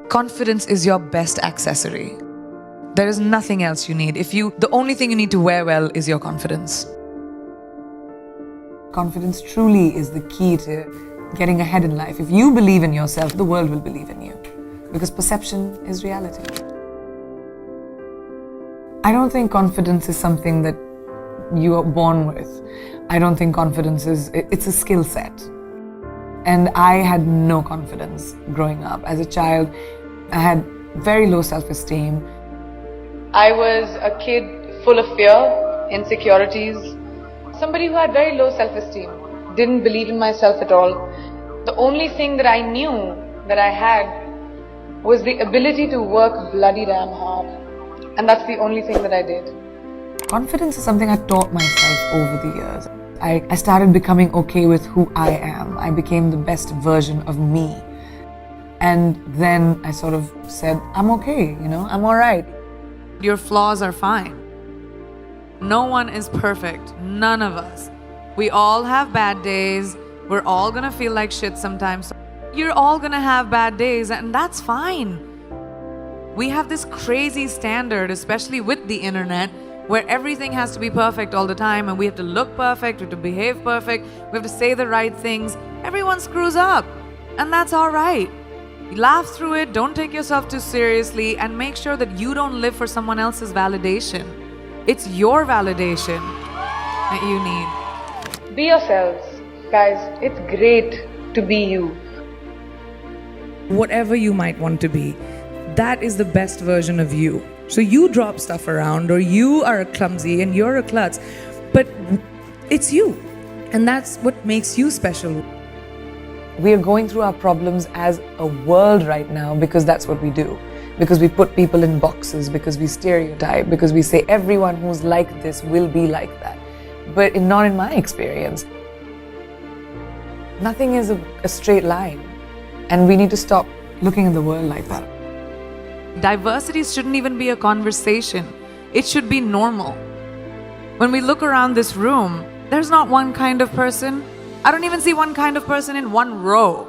Confidence is your best accessory. There is nothing else you need. The only thing you need to wear well is your confidence. Confidence truly is the key to getting ahead in life. If you believe in yourself, the world will believe in you. Because perception is reality. I don't think confidence is something that you are born with. I don't think confidence it's a skill set. And I had no confidence growing up. As a child, I had very low self-esteem. I was a kid full of fear, insecurities, somebody who had very low self-esteem, didn't believe in myself at all. The only thing that I knew that I had was the ability to work bloody damn hard. And that's the only thing that I did. Confidence is something I taught myself over the years. I started becoming okay with who I am. I became the best version of me. And then I sort of said, I'm okay, I'm all right. Your flaws are fine. No one is perfect. None of us. We all have bad days. We're all gonna feel like shit sometimes. You're all gonna have bad days, and that's fine. We have this crazy standard, especially with the internet, where everything has to be perfect all the time, and we have to look perfect, we have to behave perfect, we have to say the right things. Everyone screws up, and that's all right. Laugh through it, don't take yourself too seriously, and make sure that you don't live for someone else's validation. It's your validation that you need. Be yourselves. Guys, it's great to be you. Whatever you might want to be, that is the best version of you. So you drop stuff around, or you are clumsy and you're a klutz, but it's you. And that's what makes you special. We are going through our problems as a world right now because that's what we do. Because we put people in boxes, because we stereotype, because we say everyone who's like this will be like that. But not in my experience. Nothing is a straight line. And we need to stop looking at the world like that. Diversity shouldn't even be a conversation. It should be normal. When we look around this room, there's not one kind of person. I don't even see one kind of person in one row.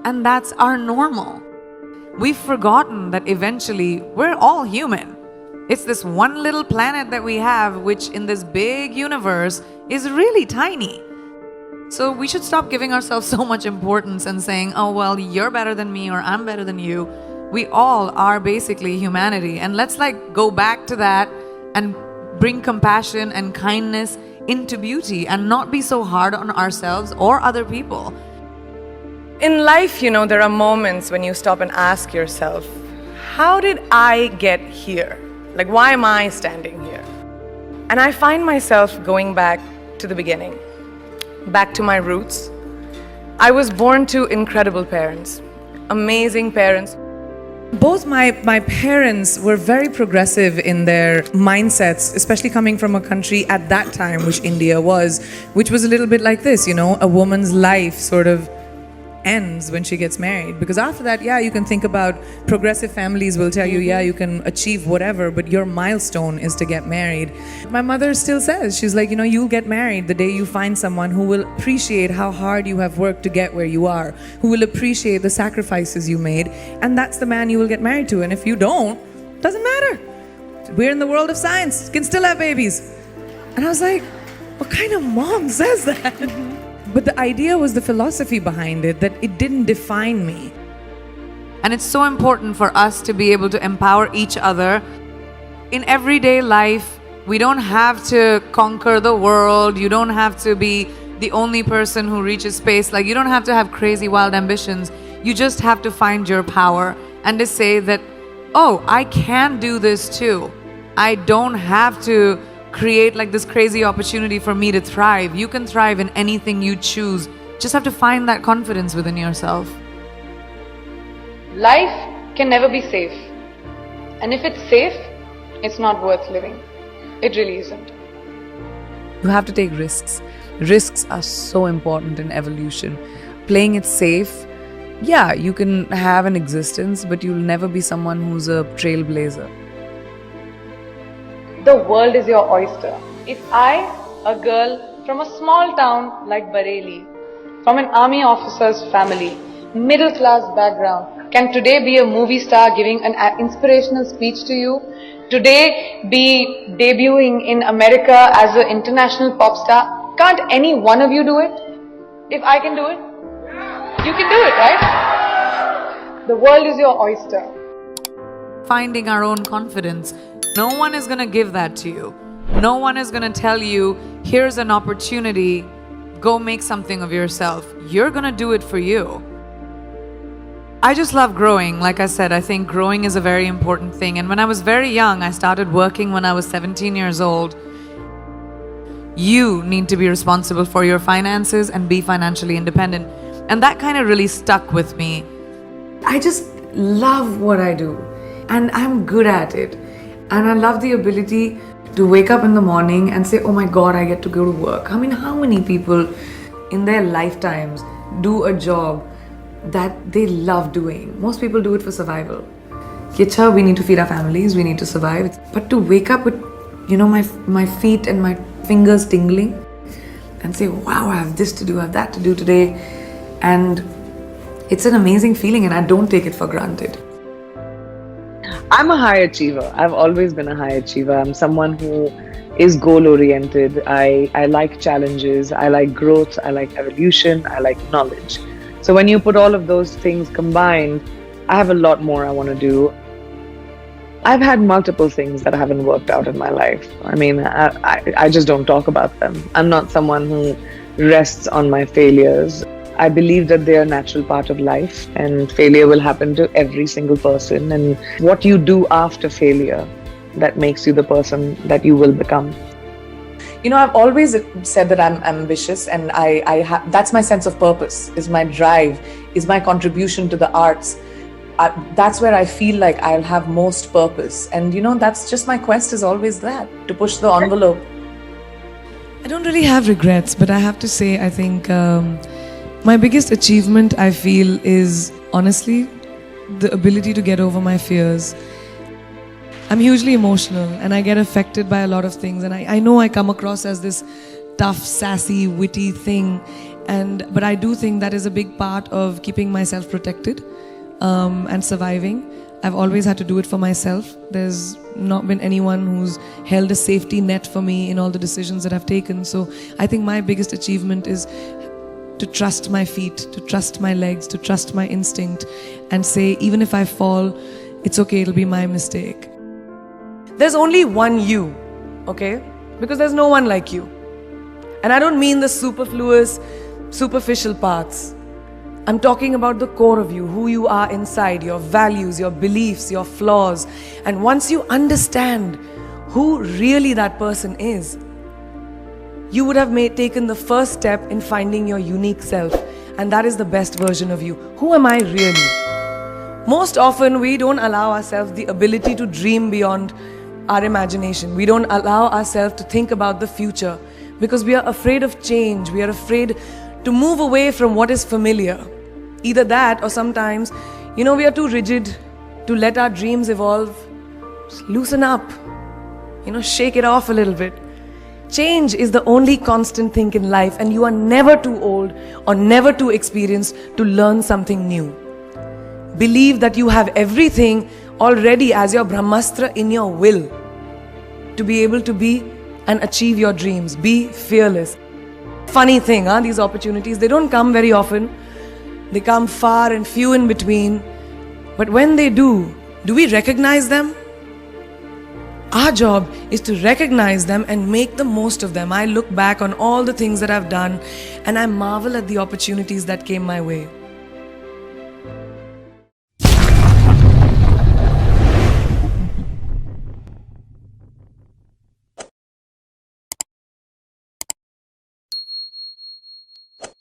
And that's our normal. We've forgotten that eventually we're all human. It's this one little planet that we have, which in this big universe is really tiny. So we should stop giving ourselves so much importance and saying, oh, well, you're better than me or I'm better than you. We all are basically humanity. And let's go back to that and bring compassion and kindness into beauty and not be so hard on ourselves or other people. In life, there are moments when you stop and ask yourself, how did I get here? Why am I standing here? And I find myself going back to the beginning, back to my roots. I was born to incredible parents, amazing parents. Both my parents were very progressive in their mindsets, especially coming from a country at that time, which India was, which was a little bit like this, a woman's life sort of ends when she gets married. Because after that, you can think about progressive families will tell you, you can achieve whatever, but your milestone is to get married. My mother still says, she's like, you'll get married the day you find someone who will appreciate how hard you have worked to get where you are, who will appreciate the sacrifices you made, and that's the man you will get married to. And if you don't, doesn't matter. We're in the world of science, you can still have babies. And I was like, what kind of mom says that? But the idea was the philosophy behind it, that it didn't define me. And it's so important for us to be able to empower each other. In everyday life, we don't have to conquer the world. You don't have to be the only person who reaches space. You don't have to have crazy, wild ambitions. You just have to find your power and to say that, oh, I can do this too. I don't have to create this crazy opportunity for me to thrive. You can thrive in anything you choose. Just have to find that confidence within yourself. Life can never be safe. And if it's safe, it's not worth living. It really isn't. You have to take risks. Risks are so important in evolution. Playing it safe, you can have an existence, but you'll never be someone who's a trailblazer. The world is your oyster. If I, a girl from a small town like Bareilly, from an army officer's family, middle class background, can today be a movie star giving an inspirational speech to you, today be debuting in America as an international pop star. Can't any one of you do it? If I can do it, you can do it, right? The world is your oyster. Finding our own confidence. No one is going to give that to you. No one is going to tell you, here's an opportunity, go make something of yourself. You're going to do it for you. I just love growing. Like I said, I think growing is a very important thing. And when I was very young, I started working when I was 17 years old. You need to be responsible for your finances and be financially independent. And that kind of really stuck with me. I just love what I do. And I'm good at it. And I love the ability to wake up in the morning and say, oh my God, I get to go to work. I mean, how many people in their lifetimes do a job that they love doing? Most people do it for survival. Kicha, we need to feed our families, we need to survive. But to wake up with, my feet and my fingers tingling and say, wow, I have this to do, I have that to do today. And it's an amazing feeling and I don't take it for granted. I'm a high achiever. I've always been a high achiever. I'm someone who is goal-oriented. I like challenges. I like growth. I like evolution. I like knowledge. So when you put all of those things combined, I have a lot more I want to do. I've had multiple things that haven't worked out in my life. I mean, I just don't talk about them. I'm not someone who rests on my failures. I believe that they are a natural part of life and failure will happen to every single person. And what you do after failure, that makes you the person that you will become. I've always said that I'm ambitious and that's my sense of purpose, is my drive, is my contribution to the arts. That's where I feel like I'll have most purpose. And that's just my quest is always that, to push the envelope. I don't really have regrets, but I have to say, I think my biggest achievement, I feel, is honestly the ability to get over my fears. I'm hugely emotional and I get affected by a lot of things, and I know I come across as this tough, sassy, witty thing, but I do think that is a big part of keeping myself protected and surviving. I've always had to do it for myself. There's not been anyone who's held a safety net for me in all the decisions that I've taken. So I think my biggest achievement is to trust my feet, to trust my legs, to trust my instinct and say, even if I fall, it's okay, it'll be my mistake. There's only one you, okay? Because there's no one like you. And I don't mean the superfluous, superficial parts. I'm talking about the core of you, who you are inside, your values, your beliefs, your flaws. And once you understand who really that person is, you would have taken the first step in finding your unique self. And that is the best version of you. Who am I really? Most often, we don't allow ourselves the ability to dream beyond our imagination. We don't allow ourselves to think about the future because we are afraid of change. We are afraid to move away from what is familiar. Either that or sometimes, we are too rigid to let our dreams evolve. Just loosen up, shake it off a little bit. Change is the only constant thing in life, and you are never too old or never too experienced to learn something new. Believe that you have everything already as your Brahmastra in your will to be able to be and achieve your dreams. Be fearless. Funny thing, these opportunities, they don't come very often. They come far and few in between. But when they do we recognize them? Our job is to recognize them and make the most of them. I look back on all the things that I've done and I marvel at the opportunities that came my way.